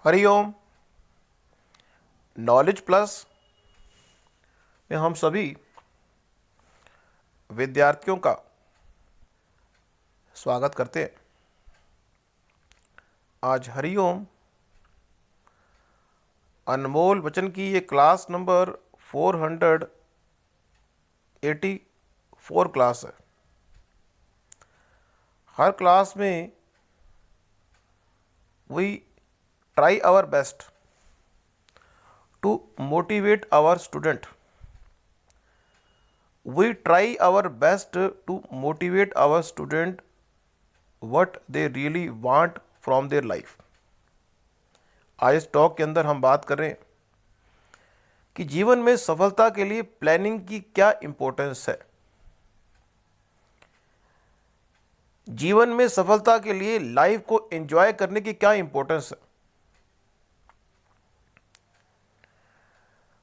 Hariom. Knowledge plus में हम सभी विद्यार्थियों का स्वागत करते हैं। आज हरिओम अनमोल वचन की ये क्लास नंबर 484 क्लास है। हर क्लास में we try our best to motivate our student. We try our best to motivate our student what they really want from their life। आज इस टॉक के अंदर हम बात कर रहे हैं कि जीवन में सफलता के लिए प्लानिंग की क्या इंपॉर्टेंस है। जीवन में सफलता के लिए लाइफ को एंजॉय करने की क्या इंपॉर्टेंस है।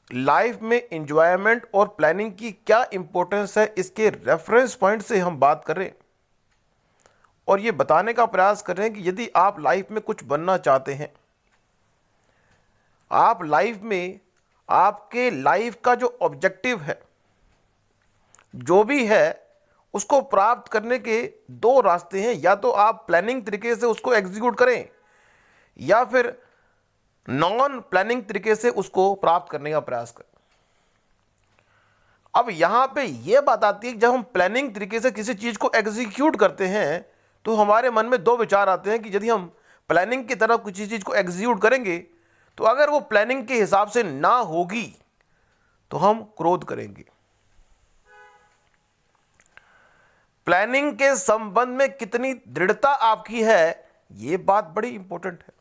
लाइफ में एंजॉयमेंट और प्लानिंग की क्या इंपॉर्टेंस है, इसके रेफरेंस पॉइंट से हम बात कर रहे हैं और ये बताने का प्रयास कर रहे हैं कि यदि आप लाइफ में कुछ बनना चाहते हैं, आप लाइफ में आपके लाइफ का जो ऑब्जेक्टिव है, जो भी है, उसको प्राप्त करने के दो रास्ते हैं। या तो आप प्लानिंग तरीके से उसको एग्जीक्यूट करें या फिर नॉन प्लानिंग तरीके से उसको प्राप्त करने का प्रयास करें। अब यहां पे यह बात आती है कि जब हम प्लानिंग तरीके से किसी चीज को एग्जीक्यूट करते हैं तो हमारे मन में दो विचार आते हैं कि यदि हम प्लानिंग की तरफ किसी चीज को एग्जीक्यूट करेंगे तो अगर वो प्लानिंग के हिसाब से ना होगी तो हम क्रोध करेंगे। प्लानिंग के संबंध में कितनी दृढ़ता आपकी है, यह बात बड़ी इंपॉर्टेंट है।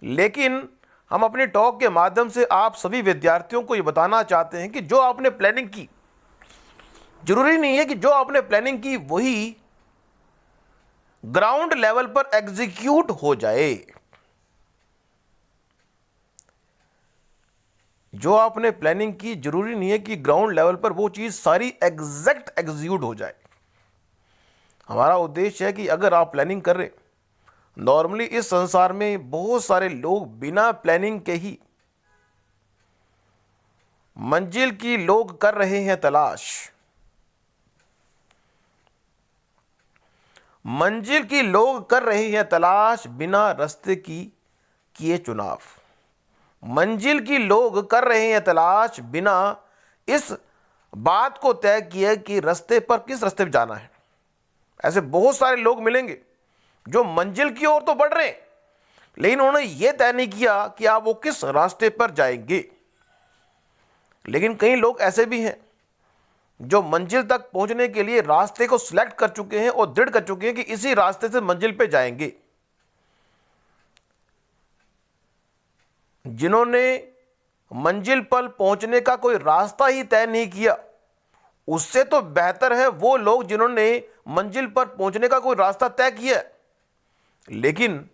लेकिन हम अपने टॉक के माध्यम से आप सभी विद्यार्थियों को यह बताना चाहते हैं कि जो आपने प्लानिंग की, जरूरी नहीं है कि जो आपने प्लानिंग की वही ग्राउंड लेवल पर एग्जीक्यूट हो जाए। जो आपने प्लानिंग की जरूरी नहीं है कि ग्राउंड लेवल पर वो चीज सारी एग्जैक्ट एग्जीक्यूट हो जाए। हमारा उद्देश्य है कि अगर आप प्लानिंग कर रहे, नॉर्मली इस संसार में बहुत सारे लोग बिना प्लानिंग के ही मंजिल की लोग कर रहे हैं तलाश। मंजिल की लोग कर रहे हैं तलाश, बिना रास्ते की किए चुनाव। मंजिल की लोग कर रहे हैं तलाश, बिना इस बात को तय किए कि रास्ते पर किस रास्ते पर जाना है। ऐसे बहुत सारे लोग मिलेंगे जो मंजिल की ओर तो बढ़ रहे हैं, लेकिन उन्होंने यह तय नहीं किया कि आप वो किस रास्ते पर जाएंगे। लेकिन कई लोग ऐसे भी हैं जो मंजिल तक पहुंचने के लिए रास्ते को सिलेक्ट कर चुके हैं और दृढ़ कर चुके हैं कि इसी रास्ते से मंजिल पे जाएंगे। जिन्होंने मंजिल पर पहुंचने का कोई रास्ता ही तय नहीं किया, उससे तो बेहतर है वो लोग जिन्होंने मंजिल पर पहुंचने का कोई रास्ता तय किया है। लेकिन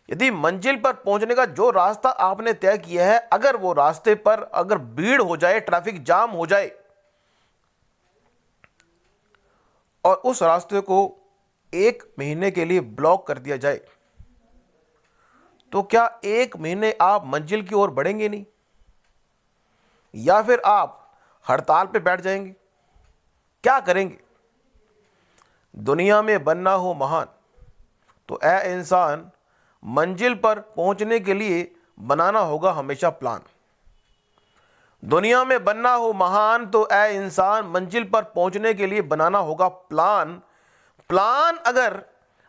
यदि मंजिल पर पहुंचने का जो रास्ता आपने तय किया है, अगर वो रास्ते पर अगर भीड़ हो जाए, ट्रैफिक जाम हो जाए और उस रास्ते को 1 महीने के लिए ब्लॉक कर दिया जाए, तो क्या 1 महीने आप मंजिल की ओर बढ़ेंगे नहीं, या फिर आप हड़ताल पे बैठ जाएंगे? क्या करेंगे? दुनिया में बनना हो महान तो ऐ इंसान मंजिल पर पहुंचने के लिए बनाना होगा हमेशा प्लान। दुनिया में बनना हो महान तो ऐ इंसान मंजिल पर पहुंचने के लिए बनाना होगा प्लान। प्लान अगर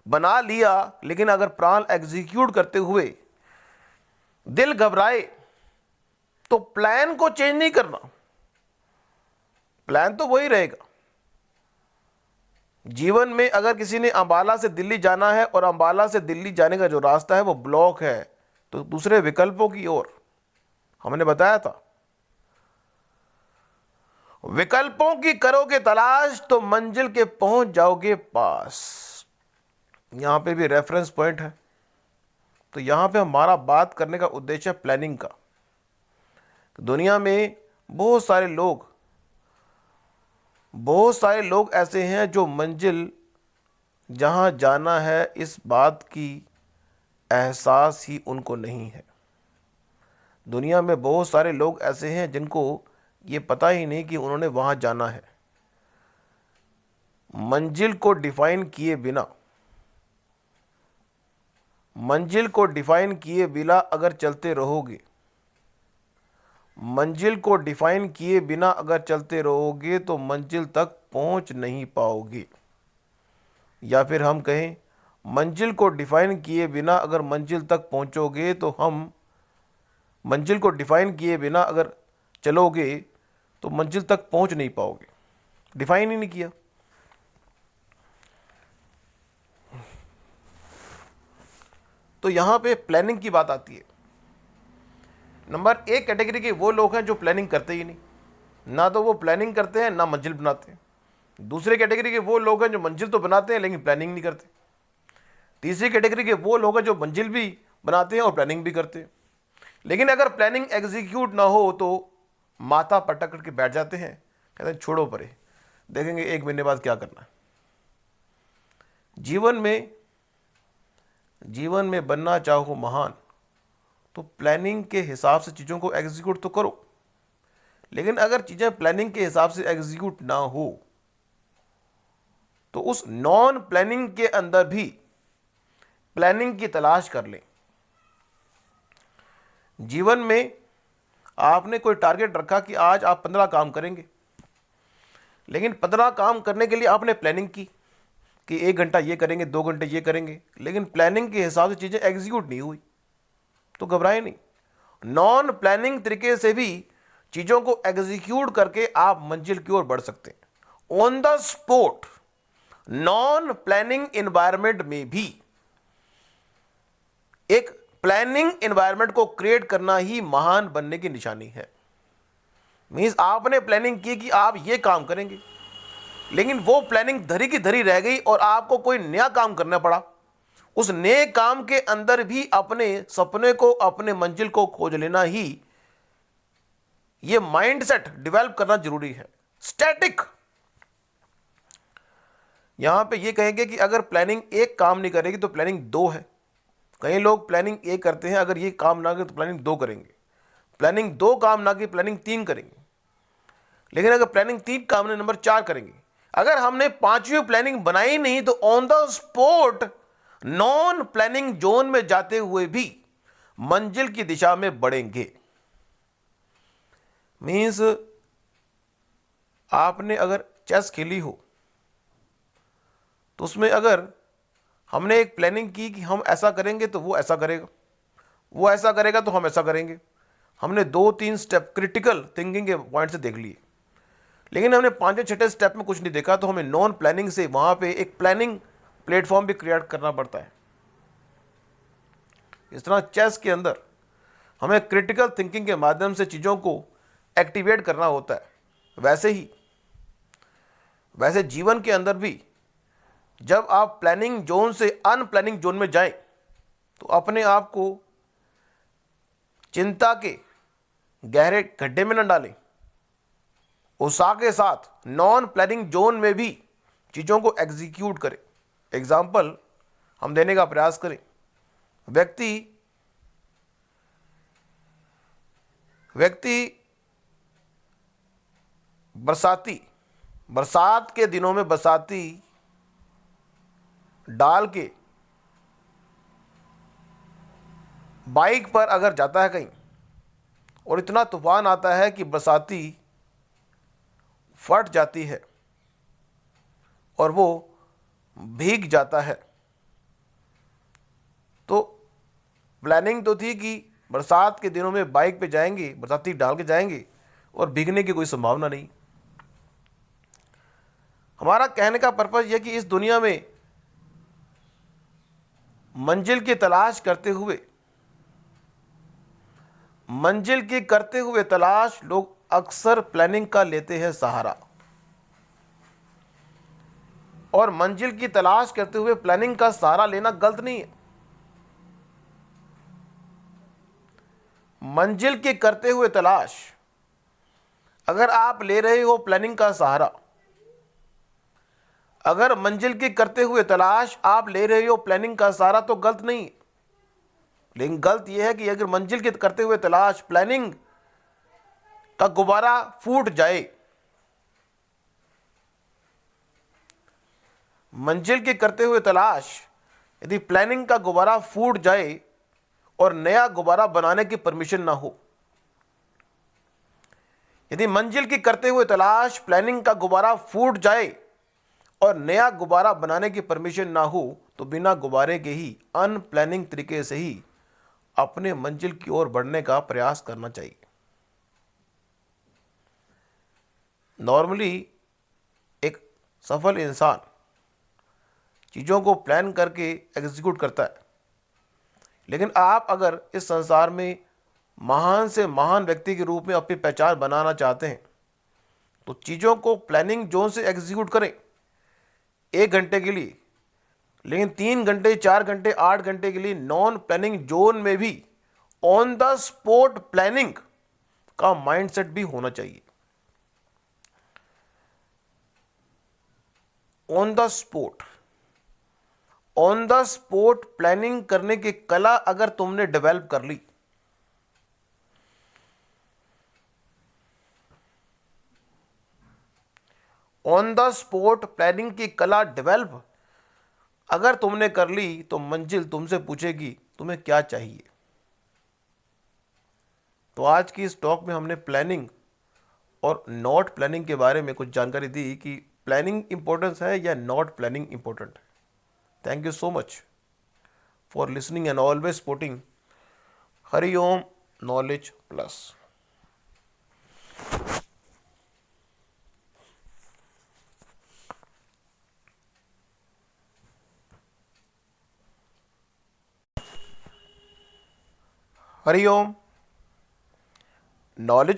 बना लिया, लेकिन अगर प्लान एग्जीक्यूट करते हुए दिल घबराए तो प्लान को चेंज नहीं करना, प्लान तो वही रहेगा। जीवन में अगर किसी ने अंबाला से दिल्ली जाना है और अंबाला से दिल्ली जाने का जो रास्ता है वो ब्लॉक है, तो दूसरे विकल्पों की ओर हमने बताया था, विकल्पों की करोगे तलाश तो मंजिल के पहुंच जाओगे पास। यहां पे भी रेफरेंस पॉइंट है। तो यहां पे हमारा बात करने का उद्देश्य है प्लानिंग का। दुनिया में बहुत सारे लोग ऐसे हैं जो मंजिल जहां जाना है इस बात की एहसास ही उनको नहीं है। दुनिया में बहुत सारे लोग ऐसे हैं जिनको ये पता ही नहीं कि उन्होंने वहाँ जाना है। मंजिल को डिफाइन किए बिना, मंजिल को डिफाइन किए बिना अगर चलते रहोगे, मंजिल को डिफाइन किए बिना अगर चलते रहोगे तो मंजिल तक पहुंच नहीं पाओगे। या फिर हम कहें, मंजिल को डिफाइन किए बिना अगर मंजिल तक पहुंचोगे तो हम, मंजिल को डिफाइन किए बिना अगर चलोगे तो मंजिल तक पहुंच नहीं पाओगे। डिफाइन ही नहीं किया। तो यहां पे प्लानिंग की बात आती है। नंबर एक कैटेगरी के वो लोग हैं जो प्लानिंग करते ही नहीं, ना तो वो प्लानिंग करते हैं ना मंजिल बनाते हैं। दूसरे कैटेगरी के वो लोग हैं जो मंजिल तो बनाते हैं लेकिन प्लानिंग नहीं करते। तीसरी कैटेगरी के वो लोग हैं जो मंजिल भी बनाते हैं और प्लानिंग भी करते हैं, लेकिन अगर प्लानिंग एग्जीक्यूट ना हो तो माथा पटक करके बैठ जाते हैं, कहते हैं छोड़ो परे, देखेंगे 1 महीने बाद क्या करना है। जीवन में बनना चाहो महान तो प्लानिंग के हिसाब से चीज़ों को एग्जीक्यूट तो करो। लेकिन अगर चीज़ें प्लानिंग के हिसाब से एग्जीक्यूट ना हो तो उस नॉन प्लानिंग के अंदर भी प्लानिंग की तलाश कर लें। जीवन में आपने कोई टारगेट रखा कि आज आप 15 काम करेंगे, लेकिन 15 काम करने के लिए आपने प्लानिंग की कि 1 घंटा ये करेंगे, 2 घंटे ये करेंगे, लेकिन प्लानिंग के हिसाब से चीज़ें एग्जीक्यूट नहीं हुई तो घबराए नहीं। नॉन प्लानिंग तरीके से भी चीज़ों को एग्जीक्यूट करके आप मंजिल की ओर बढ़ सकते हैं। On the spot non planning environment में भी एक प्लानिंग एनवायरनमेंट को क्रिएट करना ही महान बनने की निशानी है। मींस आपने प्लानिंग की कि आप ये काम करेंगे, लेकिन वो प्लानिंग धरी की धरी रह गई और आपको कोई नया काम करना पड़ा। उस नए काम के अंदर भी अपने सपने को, अपने मंजिल को खोज लेना ही, ये माइंडसेट डेवलप करना जरूरी है। स्टैटिक, यहां पे ये कहेंगे कि अगर प्लानिंग एक काम नहीं करेगी तो प्लानिंग 2 है। कई लोग प्लानिंग 1 करते हैं, अगर ये काम ना करे तो प्लानिंग 2 करेंगे, प्लानिंग 2 काम ना की प्लानिंग 3 करेंगे, लेकिन अगर प्लानिंग 3 काम ने नंबर 4 करेंगे। अगर हमने 5वीं प्लानिंग बनाई नहीं तो on the spot non planning zone में जाते हुए भी मंजिल की दिशा में बढ़ेंगे। मींस आपने अगर चेस खेली हो तो उसमें अगर हमने एक प्लानिंग की कि हम ऐसा करेंगे तो वो ऐसा करेगा, वो ऐसा करेगा तो हम ऐसा करेंगे, हमने 2-3 स्टेप क्रिटिकल थिंकिंग के पॉइंट से देख लिए, लेकिन हमने 5वें-6वें स्टेप में कुछ नहीं देखा, तो हमें नॉन प्लानिंग से वहां पे एक प्लानिंग प्लेटफॉर्म भी क्रिएट करना पड़ता है। इस तरह चेस के अंदर हमें क्रिटिकल थिंकिंग के माध्यम से चीज़ों को एक्टिवेट करना होता है। वैसे जीवन के अंदर भी जब आप प्लानिंग जोन से अनप्लानिंग जोन में जाएं तो अपने आप को चिंता के गहरे गड्ढे में न डालें। उत्साह के साथ नॉन प्लानिंग जोन में भी चीज़ों को एग्जीक्यूट करें। एग्जाम्पल हम देने का प्रयास करें। व्यक्ति बरसात के दिनों में बरसाती डाल के बाइक पर अगर जाता है कहीं और इतना तूफान आता है कि बरसाती फट जाती है और वो भीग जाता है, तो प्लानिंग तो थी कि बरसात के दिनों में बाइक पे जाएंगे, बरसाती डाल के जाएंगे और भीगने की कोई संभावना नहीं। हमारा कहने का पर्पज यह कि इस दुनिया में मंजिल की करते हुए तलाश लोग अक्सर प्लानिंग का लेते हैं सहारा, और मंजिल की तलाश करते हुए प्लानिंग का सहारा लेना गलत नहीं है। मंजिल की करते हुए तलाश अगर आप ले रहे हो प्लानिंग का सहारा, अगर मंजिल की करते हुए तलाश आप ले रहे हो प्लानिंग का सहारा तो गलत नहीं है। लेकिन गलत यह है कि अगर मंजिल की करते हुए तलाश प्लानिंग का गुब्बारा फूट जाए, मंजिल की करते हुए तलाश यदि प्लानिंग का गुब्बारा फूट जाए और नया गुब्बारा बनाने की परमिशन ना हो, यदि मंजिल की करते हुए तलाश प्लानिंग का गुब्बारा फूट जाए और नया गुब्बारा बनाने की परमिशन ना हो, तो बिना गुब्बारे के ही अनप्लानिंग तरीके से ही अपने मंजिल की ओर बढ़ने का प्रयास करना चाहिए। नॉर्मली एक सफल इंसान चीज़ों को प्लान करके एग्जीक्यूट करता है, लेकिन आप अगर इस संसार में महान से महान व्यक्ति के रूप में अपनी पहचान बनाना चाहते हैं तो चीज़ों को प्लानिंग जोन से एग्जीक्यूट करें 1 घंटे के लिए, लेकिन 3 घंटे 4 घंटे 8 घंटे के लिए नॉन प्लानिंग जोन में भी ऑन द स्पॉट प्लानिंग का माइंडसेट भी होना चाहिए। ऑन द स्पॉट प्लानिंग करने की कला अगर तुमने डेवलप कर ली, ऑन द स्पॉट प्लानिंग की कला डेवलप अगर तुमने कर ली, तो मंजिल तुमसे पूछेगी तुम्हें क्या चाहिए। तो आज की इस टॉक में हमने प्लानिंग और नॉट प्लानिंग के बारे में कुछ जानकारी दी कि प्लानिंग इंपॉर्टेंस है या नॉट प्लानिंग इंपॉर्टेंट है। Thank you so much for listening and always supporting Hariom knowledge plus. Hariom knowledge